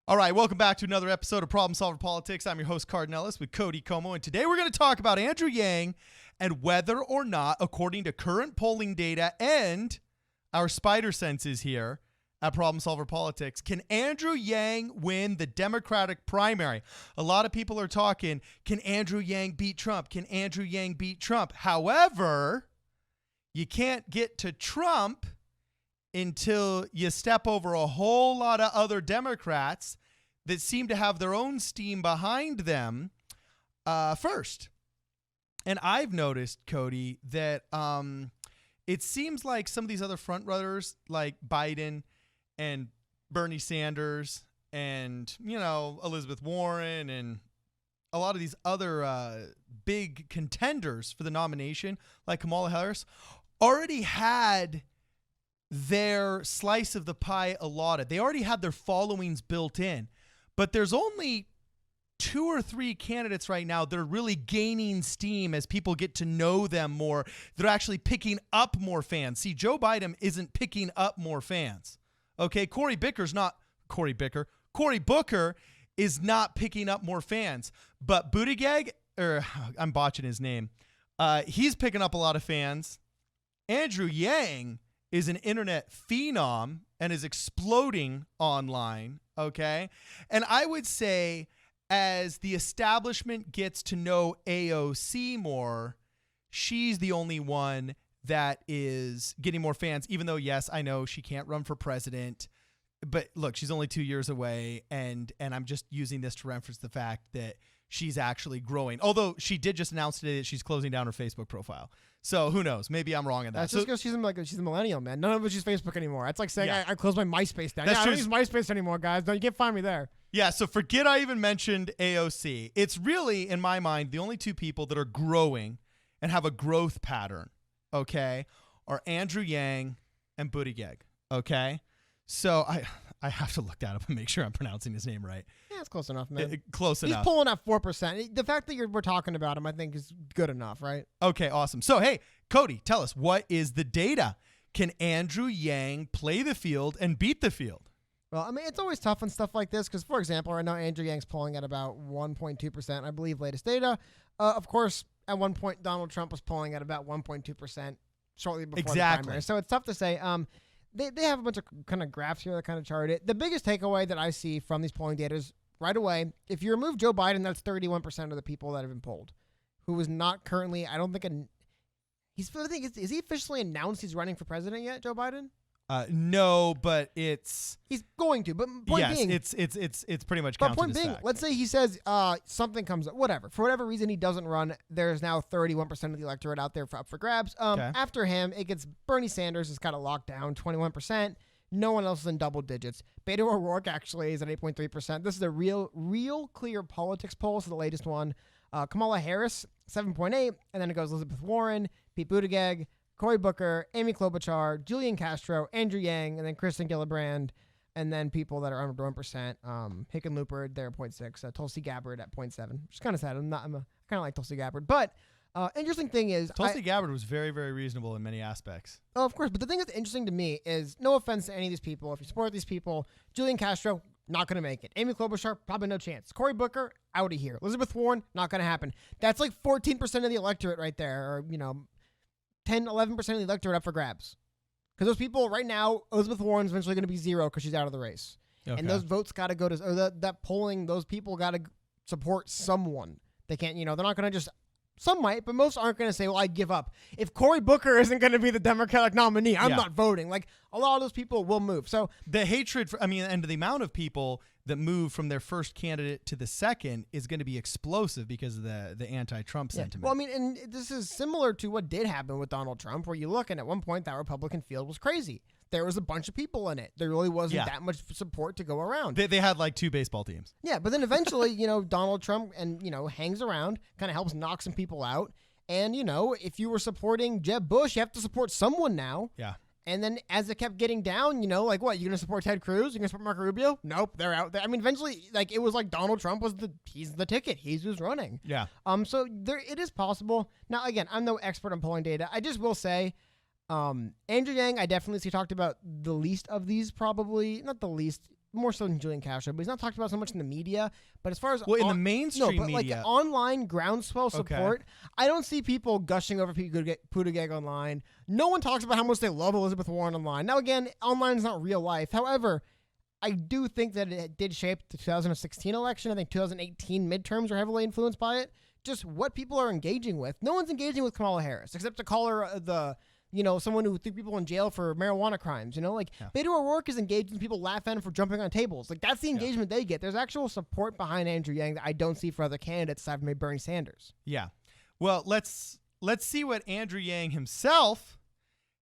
All right, welcome back to another episode of Problem Solver Politics. I'm your host, Cardon with Cody Como, and today we're going to talk about Andrew Yang and whether or not, according to current polling data and our spider senses here at Problem Solver Politics, can Andrew Yang win the Democratic primary? A lot of people are talking, can Andrew Yang beat Trump? Can Andrew Yang beat Trump? However, you can't get to Trump until you step over a whole lot of other Democrats that seem to have their own steam behind them first. And I've noticed, Cody, that it seems like some of these other front-runners like Biden and Bernie Sanders and, Elizabeth Warren and a lot of these other big contenders for the nomination, like Kamala Harris, already had their slice of the pie allotted. They already had their followings built in. But there's only 2 or 3 candidates right now that are really gaining steam as people get to know them more. They're actually picking up more fans. See, Joe Biden isn't picking up more fans. Okay, Cory Booker is not picking up more fans. But Buttigieg, I'm botching his name, he's picking up a lot of fans. Andrew Yang is an internet phenom and is exploding online, okay? And I would say as the establishment gets to know AOC more, she's the only one that is getting more fans, even though, yes, I know she can't run for president. But look, she's only 2 years away, and I'm just using this to reference the fact that she's actually growing. Although she did just announce today that she's closing down her Facebook profile. So who knows? Maybe I'm wrong in that. That's just because she's a millennial, man. None of us use Facebook anymore. It's like saying I closed my MySpace down. I don't use MySpace anymore, guys. You can't find me there. Yeah, so forget I even mentioned AOC. It's really, in my mind, the only 2 people that are growing and have a growth pattern, okay, are Andrew Yang and Buttigieg, okay? So I have to look that up and make sure I'm pronouncing his name right. Yeah, it's close enough, man. Close enough. He's pulling at 4%. The fact that we're talking about him, I think, is good enough, right? Okay, awesome. So, hey, Cody, tell us, what is the data? Can Andrew Yang play the field and beat the field? Well, I mean, it's always tough on stuff like this because, for example, right now Andrew Yang's polling at about 1.2%, I believe, latest data. Of course, at one point, Donald Trump was polling at about 1.2% shortly before the primary. So it's tough to say. They have a bunch of kind of graphs here that kind of chart it. The biggest takeaway that I see from these polling data is right away, if you remove Joe Biden, that's 31% of the people that have been polled, who is not currently, I don't think, is he officially announced he's running for president yet, Joe Biden? No, but he's going to. But point being, it's pretty much counted. But point being, let's say he says something comes up, whatever. For whatever reason he doesn't run, there's now 31% of the electorate out there up for grabs. After him, it gets Bernie Sanders is kind of locked down, 21%. No one else is in double digits. Beto O'Rourke actually is at 8.3%. This is a real clear politics poll. So the latest one. Kamala Harris, 7.8, and then it goes Elizabeth Warren, Pete Buttigieg, Cory Booker, Amy Klobuchar, Julian Castro, Andrew Yang, and then Kristen Gillibrand, and then people that are under 1%. Hickenlooper, they're at 0.6. Tulsi Gabbard at 0.7, which is kind of sad. I kind of like Tulsi Gabbard. But interesting thing is... Tulsi Gabbard was very, very reasonable in many aspects. Oh, of course. But the thing that's interesting to me is, no offense to any of these people, if you support these people, Julian Castro, not going to make it. Amy Klobuchar, probably no chance. Cory Booker, out of here. Elizabeth Warren, not going to happen. That's like 14% of the electorate right there, or, 10, 11% of the electorate up for grabs. Because those people right now, Elizabeth Warren's eventually going to be 0 because she's out of the race. Okay. And those votes got to go to, or that polling, those people got to support someone. They can't, they're not going to just, some might, but most aren't going to say, well, I'd give up. If Cory Booker isn't going to be the Democratic nominee, I'm not voting. Like, a lot of those people will move. So the hatred, and the amount of people that move from their first candidate to the second is going to be explosive because of the anti-Trump sentiment. Well, and this is similar to what did happen with Donald Trump, where you look and at one point that Republican field was crazy. There was a bunch of people in it. There really wasn't that much support to go around. They had like 2 baseball teams. Yeah, but then eventually, Donald Trump hangs around, kind of helps knock some people out. And, if you were supporting Jeb Bush, you have to support someone now. Yeah. And then as it kept getting down, like what? You're going to support Ted Cruz? You're going to support Marco Rubio? Nope, they're out there. Eventually, it was like Donald Trump he's the ticket. He's who's running. Yeah. So it is possible. Now, again, I'm no expert on polling data. I just will say, Andrew Yang, I definitely see talked about the least of these, probably. Not the least. more so than Julian Castro, but he's not talked about so much in the media. But as far as in the mainstream media, like online groundswell support, I don't see people gushing over Pete Buttigieg online. No one talks about how much they love Elizabeth Warren online. Now, again, online is not real life. However, I do think that it did shape the 2016 election. I think 2018 midterms were heavily influenced by it. Just what people are engaging with. No one's engaging with Kamala Harris, except to call her someone who threw people in jail for marijuana crimes. Beto O'Rourke is engaged and people laugh at him for jumping on tables. Like, that's the engagement they get. There's actual support behind Andrew Yang that I don't see for other candidates aside from maybe Bernie Sanders. Yeah. Well, let's see what Andrew Yang himself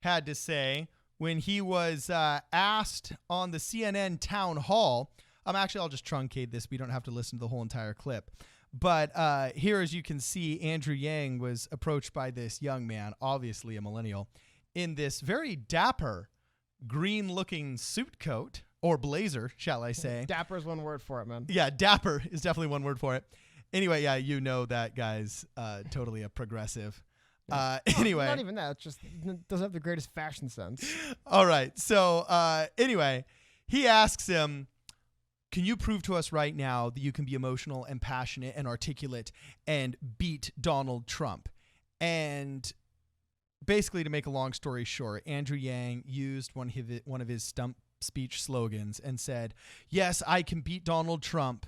had to say when he was asked on the CNN town hall. I'll just truncate this. We don't have to listen to the whole entire clip. But here, as you can see, Andrew Yang was approached by this young man, obviously a millennial, in this very dapper green-looking suit coat, or blazer, shall I say. Dapper is one word for it, man. Yeah, dapper is definitely one word for it. Anyway, yeah, you know that guy's totally a progressive. Anyway. Not even that. It just doesn't have the greatest fashion sense. All right. So anyway, he asks him, can you prove to us right now that you can be emotional and passionate and articulate and beat Donald Trump? And basically, to make a long story short, Andrew Yang used one of his stump speech slogans and said, yes, I can beat Donald Trump,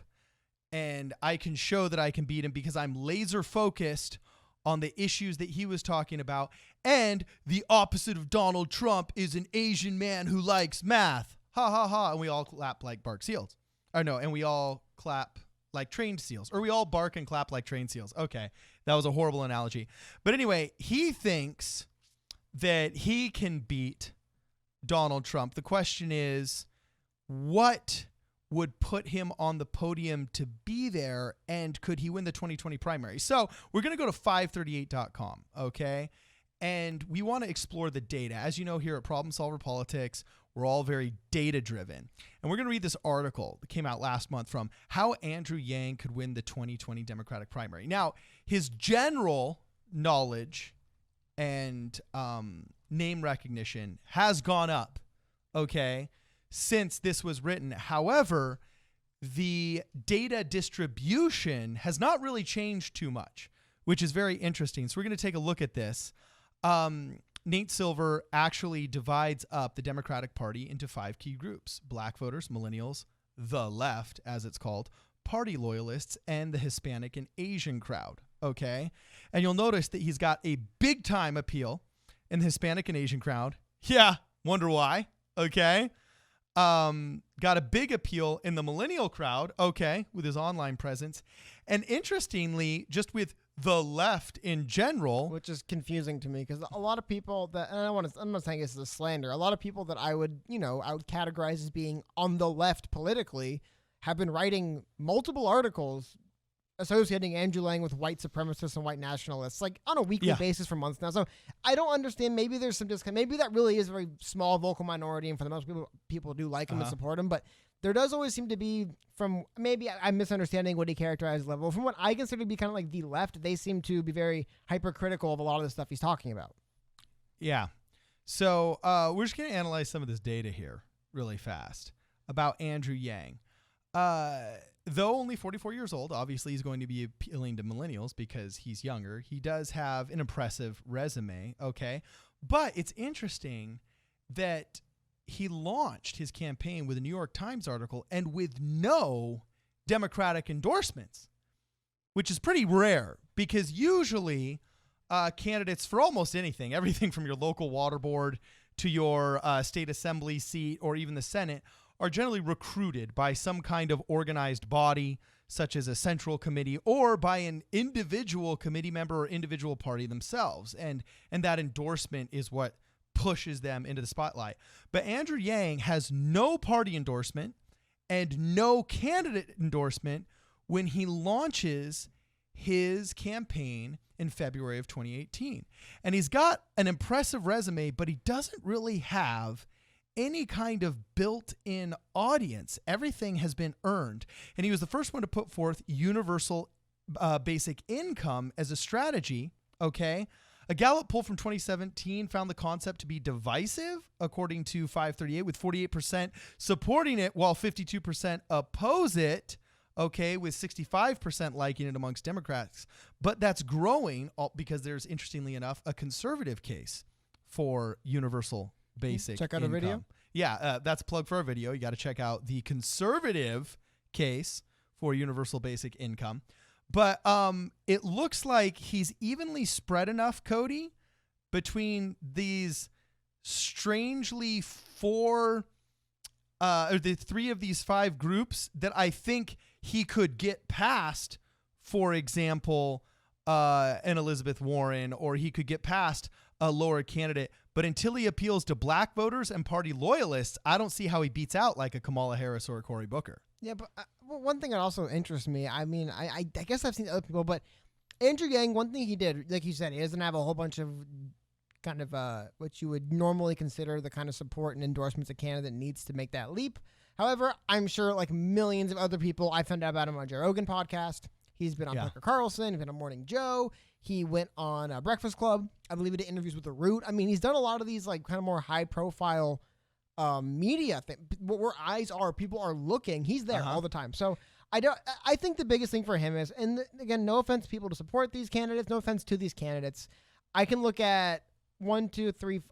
and I can show that I can beat him because I'm laser focused on the issues that he was talking about. And the opposite of Donald Trump is an Asian man who likes math. Ha, ha, ha. And we all clap like bark seals. And we all clap like trained seals. Or we all bark and clap like trained seals. Okay, that was a horrible analogy. But anyway, he thinks that he can beat Donald Trump. The question is, what would put him on the podium to be there, and could he win the 2020 primary? So we're going to go to 538.com, okay? And we want to explore the data. As you know, here at Problem Solver Politics, we're all very data-driven. And we're going to read this article that came out last month from How Andrew Yang Could Win the 2020 Democratic Primary. Now, his general knowledge and name recognition has gone up, okay, since this was written. However, the data distribution has not really changed too much, which is very interesting. So we're going to take a look at this. Nate Silver actually divides up the Democratic Party into 5 key groups: Black voters, millennials, the left, as it's called, party loyalists, and the Hispanic and Asian crowd. Okay. And you'll notice that he's got a big time appeal in the Hispanic and Asian crowd. Yeah. Wonder why. Okay. Got a big appeal in the millennial crowd. Okay. With his online presence. And interestingly, just with the left in general, which is confusing to me, because a lot of people that, and I'm not saying this is a slander, a lot of people that I would categorize as being on the left politically have been writing multiple articles associating Andrew Yang with white supremacists and white nationalists, like on a weekly basis for months now. So I don't understand. Maybe there's some disconnect. Maybe that really is a very small vocal minority, and for the most people do like him and support him. But there does always seem to be, from maybe I'm misunderstanding what he characterized level, from what I consider to be kind of like the left, they seem to be very hypercritical of a lot of the stuff he's talking about. Yeah. So we're just going to analyze some of this data here really fast about Andrew Yang. Though only 44 years old, obviously he's going to be appealing to millennials because he's younger. He does have an impressive resume, okay? But it's interesting that he launched his campaign with a New York Times article and with no Democratic endorsements, which is pretty rare because usually candidates for almost anything, everything from your local water board to your state assembly seat or even the Senate, are generally recruited by some kind of organized body, such as a central committee, or by an individual committee member or individual party themselves. And that endorsement is what pushes them into the spotlight. But Andrew Yang has no party endorsement and no candidate endorsement when he launches his campaign in February of 2018. And he's got an impressive resume, but he doesn't really have any kind of built-in audience. Everything has been earned. And he was the first one to put forth universal basic income as a strategy, okay? A Gallup poll from 2017 found the concept to be divisive, according to 538, with 48% supporting it while 52% oppose it, okay, with 65% liking it amongst Democrats. But that's growing because there's, interestingly enough, a conservative case for universal basic Check out income. a video? Yeah, that's a plug for our video. You got to check out the conservative case for universal basic income. But it looks like he's evenly spread enough, Cody, between these strangely or the three of these five groups that I think he could get past, for example, an Elizabeth Warren, or he could get past a lower candidate. But until he appeals to black voters and party loyalists, I don't see how he beats out like a Kamala Harris or a Cory Booker. Yeah, but one thing that also interests me, I mean, I guess I've seen other people, but Andrew Yang, one thing he did, like you said, he doesn't have a whole bunch of kind of what you would normally consider the kind of support and endorsements a candidate needs to make that leap. However, I'm sure like millions of other people, I found out about him on Joe Rogan podcast. He's been on Tucker Carlson. He's been on Morning Joe. He went on Breakfast Club. I believe he did interviews with The Root. I mean, he's done a lot of these like kind of more high profile media thing where eyes are, people are looking. He's there all the time. So I think the biggest thing for him is, and again, no offense to people to support these candidates, no offense to these candidates. I can look at 1, 2, 3,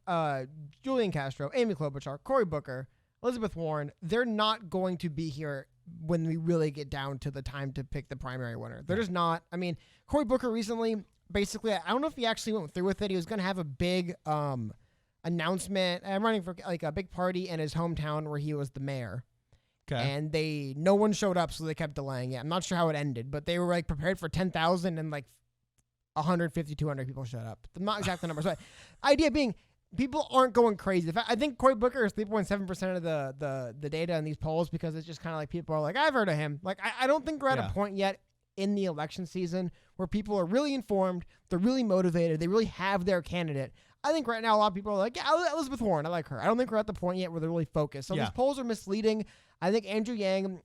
Julian Castro, Amy Klobuchar, Cory Booker, Elizabeth Warren. They're not going to be here when we really get down to the time to pick the primary winner. They're just not. I mean, Cory Booker recently, basically, I don't know if he actually went through with it. He was going to have a big announcement. I'm running for like a big party in his hometown where he was the mayor. Okay. And no one showed up, so they kept delaying it. I'm not sure how it ended, but they were like prepared for 10,000 and like 150, 200 people showed up. Not exact the numbers, but idea being people aren't going crazy. In fact, I think Cory Booker is 3.7% of the data in these polls because it's just kind of like people are like, I've heard of him. Like, I don't think we're at a point yet in the election season where people are really informed, they're really motivated, they really have their candidate. I think right now a lot of people are like, yeah, Elizabeth Warren, I like her. I don't think we're at the point yet where they're really focused. So these polls are misleading. I think Andrew Yang,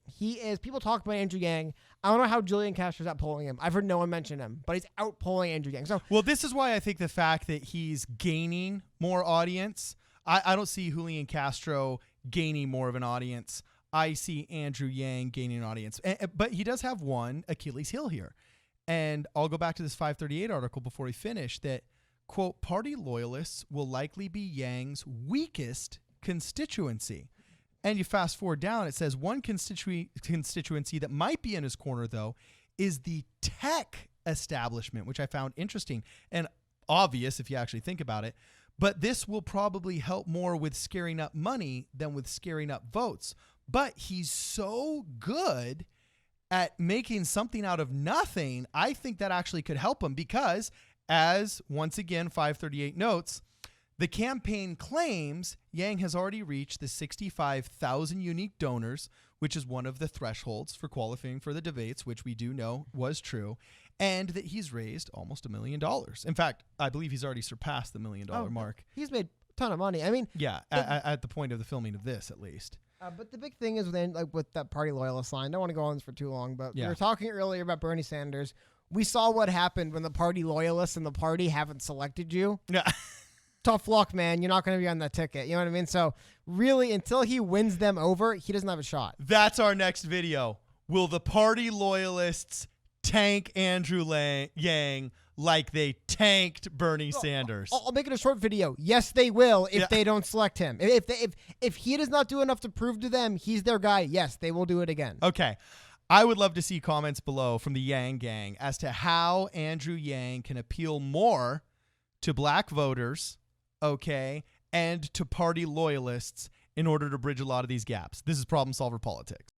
people talk about Andrew Yang. I don't know how Julian Castro's out polling him. I've heard no one mention him, but he's out polling Andrew Yang. So, well, this is why I think the fact that he's gaining more audience, I don't see Julian Castro gaining more of an audience. I see Andrew Yang gaining an audience. But he does have one Achilles heel here. And I'll go back to this 538 article before we finish that, quote, party loyalists will likely be Yang's weakest constituency. And you fast forward down, it says one constituency that might be in his corner, though, is the tech establishment, which I found interesting and obvious if you actually think about it. But this will probably help more with scaring up money than with scaring up votes. But he's so good at making something out of nothing, I think that actually could help him because, as once again 538 notes, the campaign claims Yang has already reached the 65,000 unique donors, which is one of the thresholds for qualifying for the debates, which we do know was true, and that he's raised almost $1 million. In fact, I believe he's already surpassed the $1 million mark. He's made a ton of money. I mean, yeah, at the point of the filming of this, at least. But the big thing is with that party loyalist line. I don't want to go on this for too long, but we were talking earlier about Bernie Sanders. We saw what happened when the party loyalists and the party haven't selected you. Yeah. Tough luck, man. You're not going to be on that ticket. You know what I mean? So really, until he wins them over, he doesn't have a shot. That's our next video. Will the party loyalists tank Andrew Yang like they tanked Bernie Sanders? I'll make it a short video. Yes, they will if they don't select him. If he does not do enough to prove to them he's their guy, yes, they will do it again. Okay. I would love to see comments below from the Yang gang as to how Andrew Yang can appeal more to black voters, okay, and to party loyalists in order to bridge a lot of these gaps. This is Problem Solver Politics.